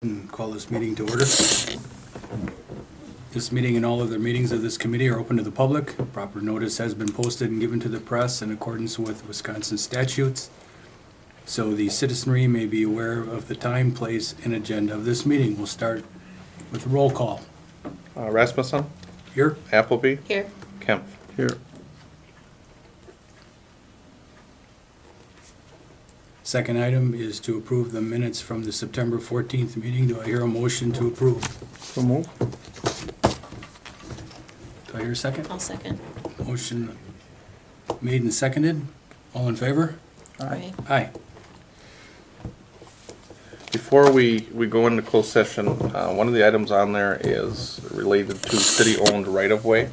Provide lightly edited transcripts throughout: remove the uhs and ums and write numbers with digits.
And call this meeting to order. This meeting and all other meetings of this committee are open to the public. Proper notice has been posted and given to the press in accordance with Wisconsin statutes, so the citizenry may be aware of the time, place, and agenda of this meeting. We'll start with roll call. Rasmussen, Here? Appleby, Here. Kemp. Here. Second item is to approve the minutes from the September 14th meeting. Do I hear a motion to approve? So move. Do I hear a second? I'll second. Motion made and seconded. All in favor? Aye. Aye. Before we go into closed session, one of the items on there is related to city-owned right-of-way.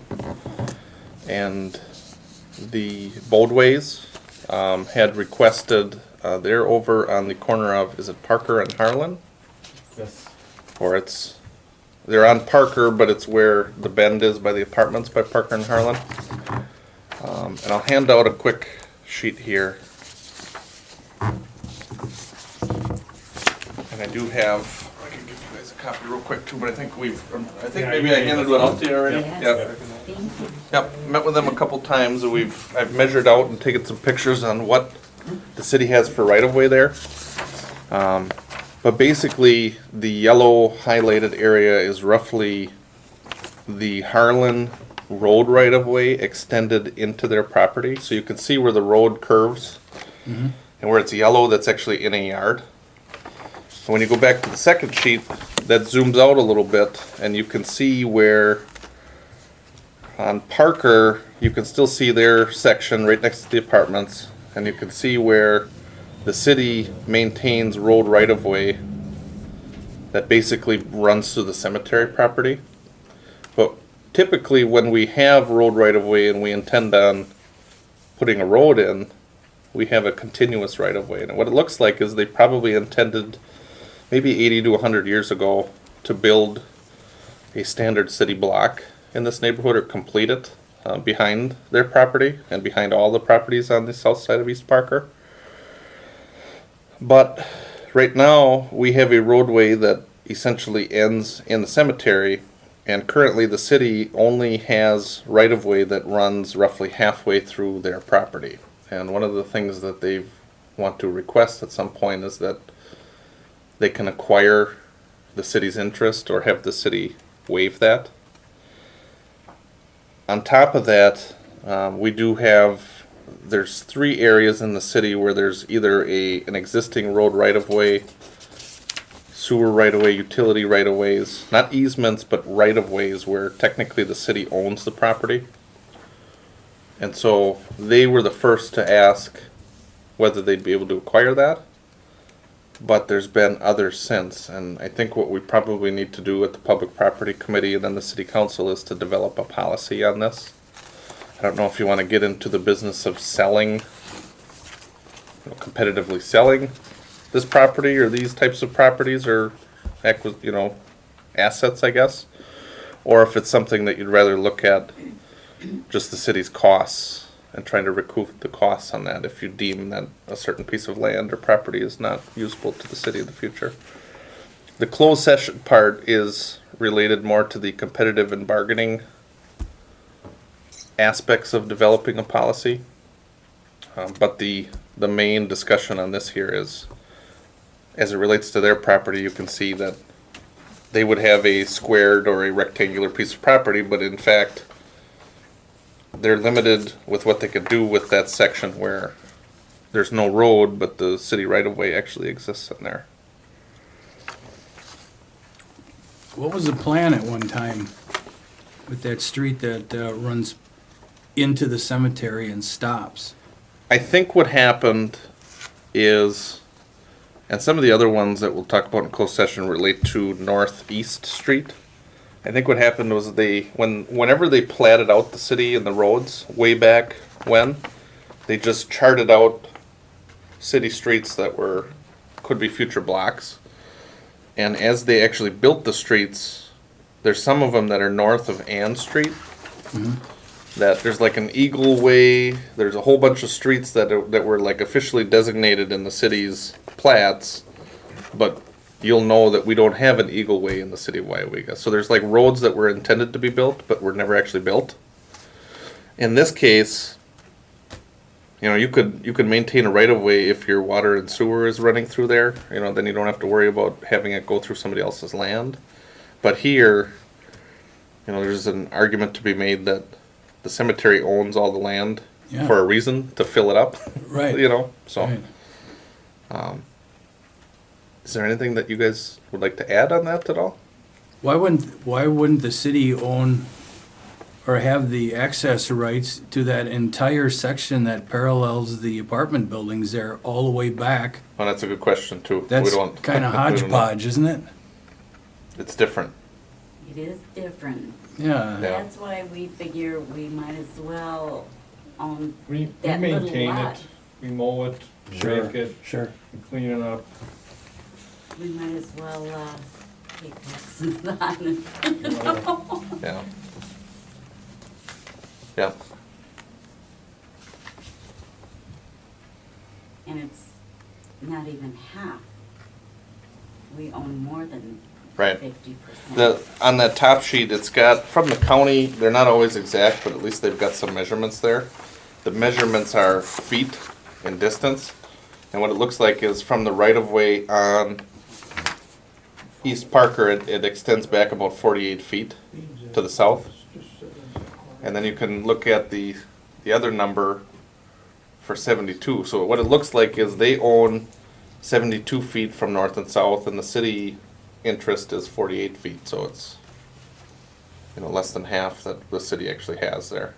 And the Boldways had requested, they're over on the corner of, is it Parker and Harlan? Yes. Or they're on Parker, but it's where the bend is by the apartments by Parker and Harlan. And I'll hand out a quick sheet here. And I do have, I can give you guys a copy real quick too, but I think maybe I handed one out to you already. Yep. Yep, met with them a couple times and I've measured out and taken some pictures on what the city has for right-of-way there. But basically, the yellow highlighted area is roughly the Harlan Road right-of-way extended into their property. So you can see where the road curves. And where it's yellow, that's actually in a yard. And when you go back to the second sheet, that zooms out a little bit, and you can see where on Parker, you can still see their section right next to the apartments, and you can see where the city maintains road right-of-way that basically runs through the cemetery property. But typically when we have road right-of-way and we intend on putting a road in, we have a continuous right-of-way. And what it looks like is they probably intended maybe 80 to 100 years ago to build a standard city block in this neighborhood or complete it behind their property and behind all the properties on the south side of East Parker. But right now we have a roadway that essentially ends in the cemetery, and currently the city only has right-of-way that runs roughly halfway through their property. And one of the things that they want to request at some point is that they can acquire the city's interest or have the city waive that. On top of that, we do have, there's 3 areas in the city where there's either an existing road right-of-way, sewer right-of-way, utility right-of-ways, not easements, but right-of-ways where technically the city owns the property. And so they were the first to ask whether they'd be able to acquire that. But there's been others since, and I think what we probably need to do at the Public Property Committee and then the City Council is to develop a policy on this. I don't know if you want to get into the business of selling, competitively selling this property or these types of properties or assets, I guess, or if it's something that you'd rather look at just the city's costs and trying to recoup the costs on that if you deem that a certain piece of land or property is not useful to the city in the future. The closed session part is related more to the competitive and bargaining aspects of developing a policy. But the main discussion on this here is, as it relates to their property, you can see that they would have a squared or a rectangular piece of property, but in fact, they're limited with what they could do with that section where there's no road, but the city right-of-way actually exists in there. What was the plan at one time with that street that runs into the cemetery and stops? I think what happened is, and some of the other ones that we'll talk about in closed session relate to Northeast Street. I think what happened was whenever they platted out the city and the roads way back when, they just charted out city streets that could be future blocks. And as they actually built the streets, there's some of them that are north of Ann Street. That there's like an Eagle Way. There's a whole bunch of streets that were like officially designated in the city's plats, but you'll know that we don't have an Eagle Way in the city of Weyauwega. So there's like roads that were intended to be built, but were never actually built. In this case, you know, you could maintain a right of way if your water and sewer is running through there. You know, then you don't have to worry about having it go through somebody else's land. But here, you know, there's an argument to be made that the cemetery owns all the land Yeah. for a reason, to fill it up. Right. You know, so. Right. Is there anything that you guys would like to add on that at all? Why wouldn't the city own or have the access rights to that entire section that parallels the apartment buildings there all the way back? Well, that's a good question too. That's we don't, kind of we don't know. hodgepodge, isn't it? It's different. It is different. Yeah. Yeah. That's why we figure we might as well own We that little maintain lot. it, we mow it, Sure. rake it, Sure. we clean it up. We might as well, pay taxes on it. Yeah. Yeah. And it's not even half. We own more than Right. 50%. On that top sheet, it's got, from the county, they're not always exact, but at least they've got some measurements there. The measurements are feet in distance. And what it looks like is from the right of way on East Parker, it extends back about 48 feet to the south. And then you can look at the other number for 72. So what it looks like is they own 72 feet from north and south, and the city interest is 48 feet. So it's, you know, less than half that the city actually has there.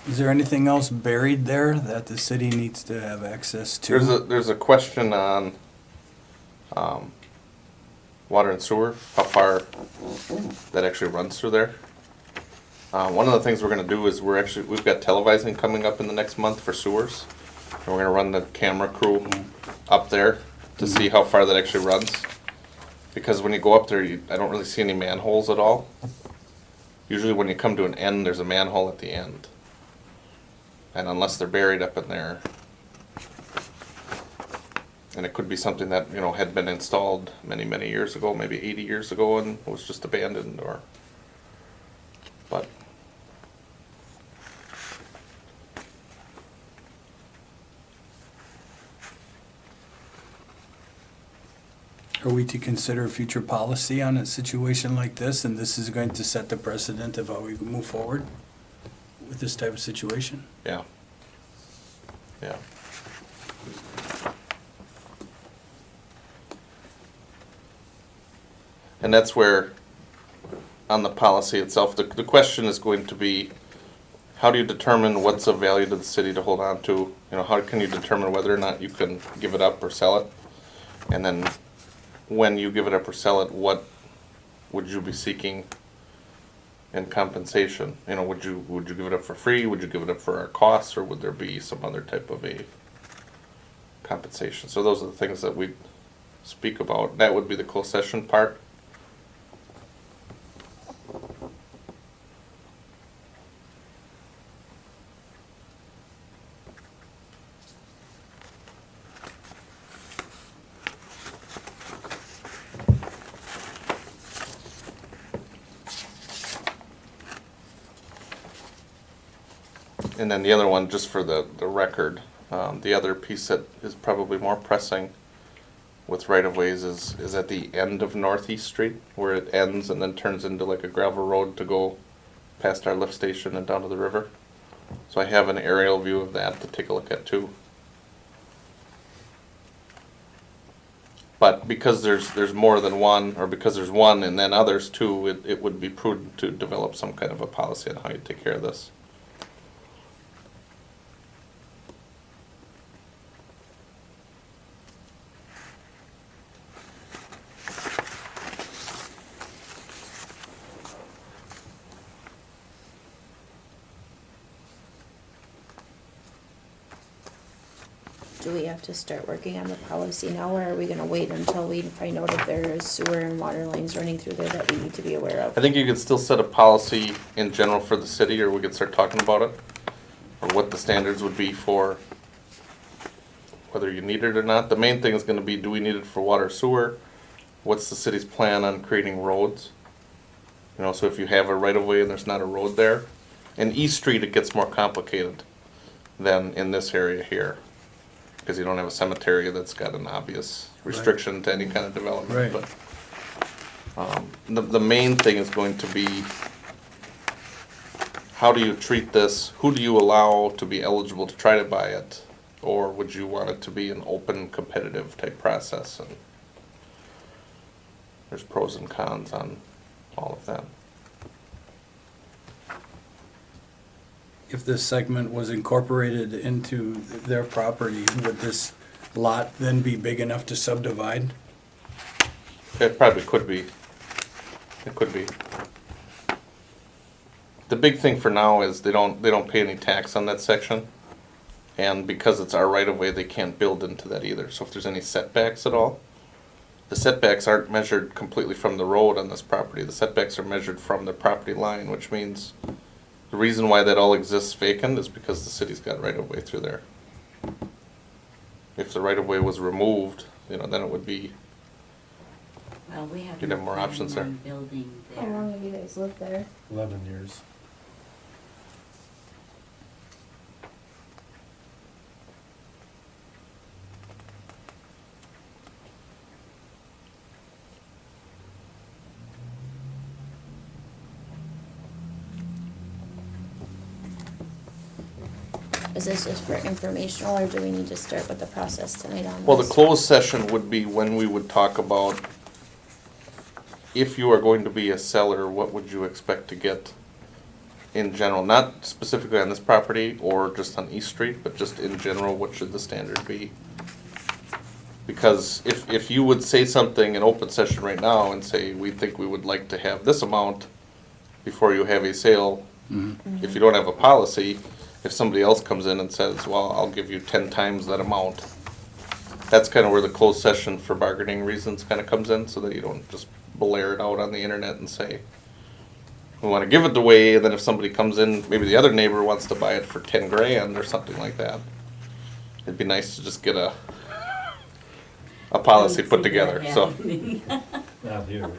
Is there anything else buried there that the city needs to have access to? There's a question on water and sewer, how far that actually runs through there. One of the things we're gonna do is we've got televising coming up in the next month for sewers. And we're gonna run the camera crew up there to see how far that actually runs. Because when you go up there, I don't really see any manholes at all. Usually when you come to an end, there's a manhole at the end. And unless they're buried up in there, and it could be something that, you know, had been installed many, many years ago, maybe 80 years ago, and was just abandoned, or, but. Are we to consider future policy on a situation like this, and this is going to set the precedent of how we move forward with this type of situation? Yeah. Yeah. And that's where, on the policy itself, the question is going to be, how do you determine what's of value to the city to hold on to? You know, how can you determine whether or not you can give it up or sell it? And then, when you give it up or sell it, what would you be seeking in compensation? You know, would you give it up for free? Would you give it up for our costs, or would there be some other type of a compensation? So those are the things that we speak about. That would be the closed session part. And then the other one, just for the record, the other piece that is probably more pressing with right-of-ways is at the end of Northeast Street, where it ends and then turns into like a gravel road to go past our lift station and down to the river. So I have an aerial view of that to take a look at too. But because there's more than one, or because there's one and then others too, it would be prudent to develop some kind of a policy on how you take care of this. Do we have to start working on the policy now, or are we gonna wait until we find out if there is sewer and water lines running through there that we need to be aware of? I think you could still set a policy in general for the city, or we could start talking about it, or what the standards would be for whether you need it or not. The main thing is gonna be, do we need it for water sewer? What's the city's plan on creating roads? You know, so if you have a right of way and there's not a road there, in East Street, it gets more complicated than in this area here. Cause you don't have a cemetery that's got an obvious restriction to any kind of development, Right. but. The main thing is going to be, how do you treat this? Who do you allow to be eligible to try to buy it? Or would you want it to be an open, competitive type process? And there's pros and cons on all of that. If this segment was incorporated into their property, would this lot then be big enough to subdivide? It probably could be. It could be. The big thing for now is they don't pay any tax on that section. And because it's our right of way, they can't build into that either. So if there's any setbacks at all, the setbacks aren't measured completely from the road on this property. The setbacks are measured from the property line, which means the reason why that all exists vacant is because the city's got right of way through there. If the right of way was removed, you know, then it would be, Well, we have. You'd have more options there. Building How long there. have you guys lived there? 11 years. Is this just for informational, or do we need to start with the process tonight on this? well, the closed session would be when we would talk about, if you are going to be a seller, what would you expect to get in general? Not specifically on this property or just on East Street, but just in general, what should the standard be? Because if you would say something in open session right now and say, we think we would like to have this amount before you have a sale, if you don't have a policy, if somebody else comes in and says, well, I'll give you 10 times that amount, that's kind of where the closed session for bargaining reasons kind of comes in, so that you don't just blare it out on the internet and say, we want to give it away, and then if somebody comes in, maybe the other neighbor wants to buy it for 10 grand or something like that. It'd be nice to just get a policy put together, so. Not here.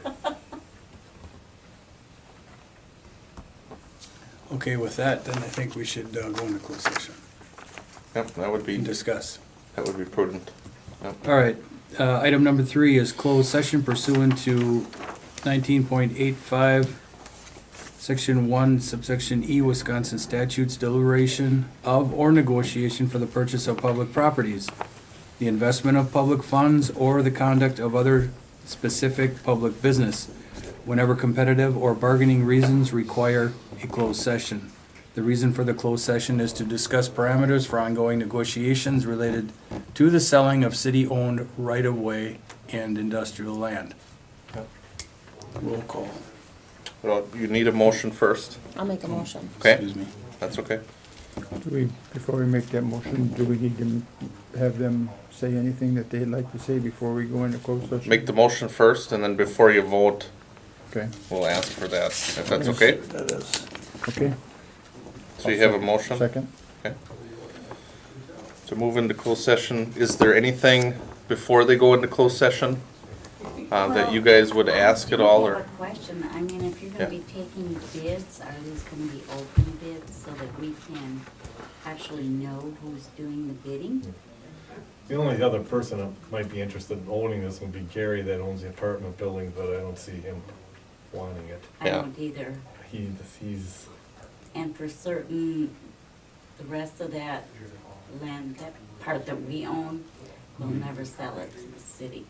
Okay, with that, then I think we should go into closed session Yep, that would and be discuss. prudent. Yep. All right, item number 3 is closed session pursuant to 19.85, Section 1, subsection E, Wisconsin statutes, deliberation of or negotiation for the purchase of public properties, the investment of public funds, or the conduct of other specific public business, whenever competitive or bargaining reasons require a closed session. The reason for the closed session is to discuss parameters for ongoing negotiations related to the selling of city-owned right-of-way and industrial land. Roll call. Well, you need a motion first, I'll make a motion. okay? Excuse me. That's okay. Do we, before we make that motion, do we need to have them say anything that they'd like to say before we go into closed session? Make the motion first, and then before you vote, Okay, we'll ask for that, if that's okay. That is. okay. So you have a motion? Second? Okay. To move into closed session, is there anything before they go into closed session that you guys would ask at all, I have or? a question. I mean, if you're gonna Yeah. be taking bids, are these gonna be open bids so that we can actually know who's doing the bidding? The only other person that might be interested in owning this would be Gary that owns the apartment building, but I don't see him wanting it. I Yeah. don't either. He's, And for certain, the rest of that land, that part that we own, we'll never sell it to the city.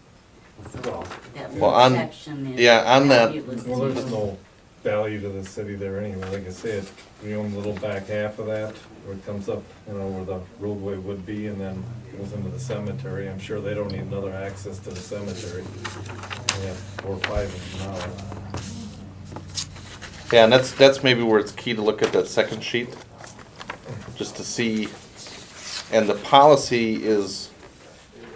So that Well, little on- section is yeah, on that- fabulous well, to there's us. no value to the city there anyway. Like I said, we own the little back half of that, where it comes up, you know, where the roadway would be, and then goes into the cemetery. I'm sure they don't need another access to the cemetery. We have 4 or 5 of them now. Yeah, and that's maybe where it's key to look at that second sheet, just to see, and the policy is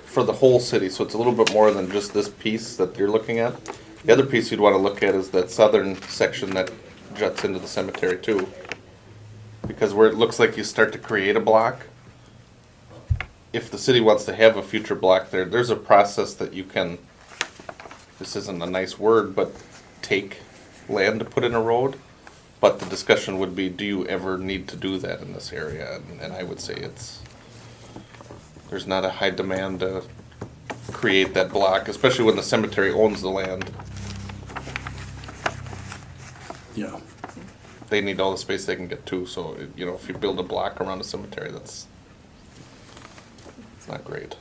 for the whole city, so it's a little bit more than just this piece that you're looking at. The other piece you'd wanna look at is that southern section that juts into the cemetery too. Because where it looks like you start to create a block, if the city wants to have a future block there, there's a process that you can, this isn't a nice word, but take land to put in a road. But the discussion would be, do you ever need to do that in this area? And I would say there's not a high demand to create that block, especially when the cemetery owns the land. Yeah. They need all the space they can get to, so, you know, if you build a block around a cemetery, it's not great.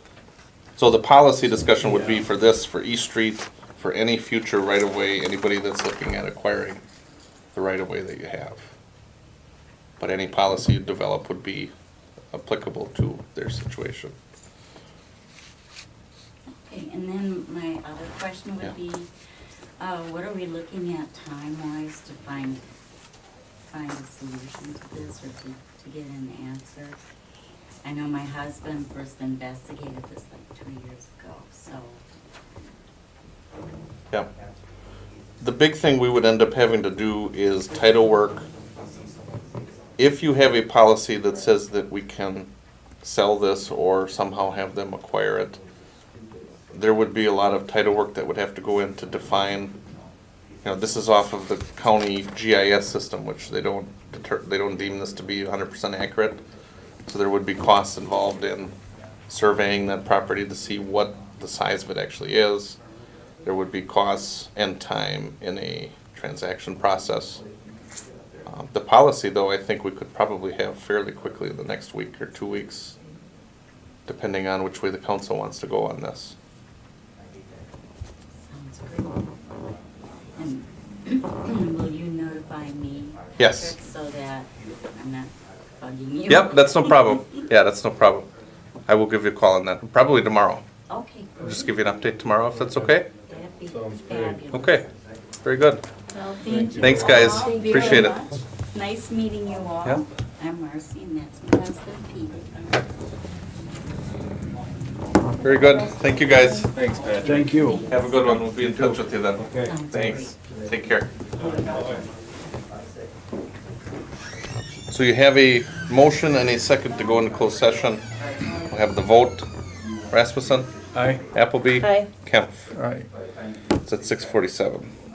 So the policy discussion would be for this, for East Street, for any future right-of-way, anybody that's looking at acquiring the right-of-way that you have. But any policy you develop would be applicable to their situation. Okay, and then my other question Yeah. would be, what are we looking at time-wise to find a solution to this or to get an answer? I know my husband first investigated this like 2 years ago, so. Yeah. The big thing we would end up having to do is title work. If you have a policy that says that we can sell this or somehow have them acquire it, there would be a lot of title work that would have to go in to define, you know, this is off of the county GIS system, which they don't deem this to be 100% accurate. So there would be costs involved in surveying that property to see what the size of it actually is. There would be costs and time in a transaction process. The policy, though, I think we could probably have fairly quickly in the next week or 2 weeks, depending on which way the council wants to go on this. Sounds great. And will you notify me? Yes. Patrick, so that I'm not bugging you? Yep, that's no problem. Yeah, that's no problem. I will give you a call on that, probably tomorrow. Okay, I'll great. just give you an update tomorrow if that's okay? That'd be Sounds great. fabulous. Okay, very good. Well, thank you. Thanks, guys. all very Appreciate it. much. It's nice meeting you all. Yeah. I'm Marcy, and that's my husband, Pete. Very good. Thank you, guys. Thanks, Patrick. Thank you. Have a good one. We'll be in touch with you then. Okay. Sounds Thanks. great. Take care. So you have a motion and a second to go into closed session. We'll have the vote. Rasmussen, Aye. Appleby, Aye. Kempf. Aye. It's at 6:47.